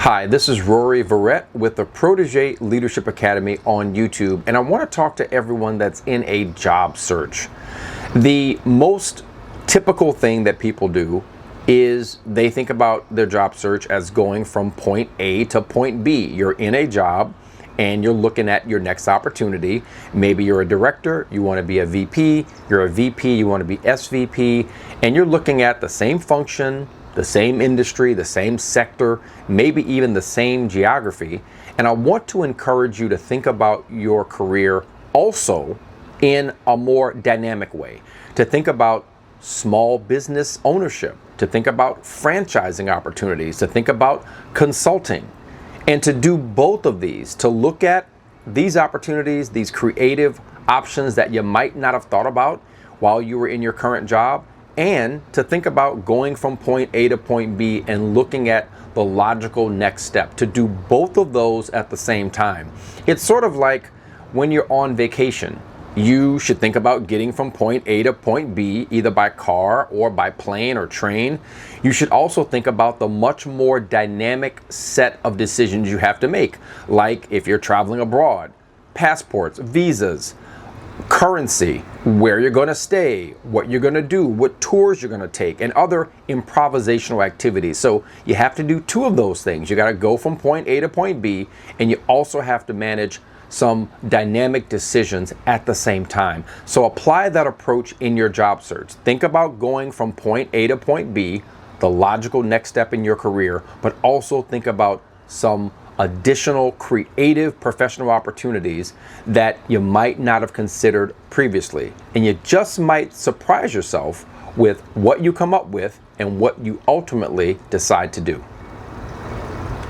Hi, this is Rory Verrett with the Protege Leadership Academy on YouTube, and I want to talk to everyone that's in a job search. The most typical thing that people do is they think about their job search as going from point A to point B. You're in a job and you're looking at your next opportunity. Maybe you're a director, you want to be a VP, you're a VP, you want to be SVP, and you're looking at the same function, the same industry, the same sector, maybe even the same geography. And I want to encourage you to think about your career also in a more dynamic way, to think about small business ownership, to think about franchising opportunities, to think about consulting, and to do both of these, to look at these opportunities, these creative options that you might not have thought about while you were in your current job, and to think about going from point A to point B and looking at the logical next step, to do both of those at the same time. It's sort of like when you're on vacation. You should think about getting from point A to point B, either by car or by plane or train. You should also think about the much more dynamic set of decisions you have to make, like if you're traveling abroad, passports, visas, currency, where you're going to stay, what you're going to do, what tours you're going to take, and other improvisational activities. So you have to do two of those things. You got to go from point A to point B, and you also have to manage some dynamic decisions at the same time. So apply that approach in your job search. Think about going from point A to point B, the logical next step in your career, but also think about some additional creative professional opportunities that you might not have considered previously. And you just might surprise yourself with what you come up with and what you ultimately decide to do.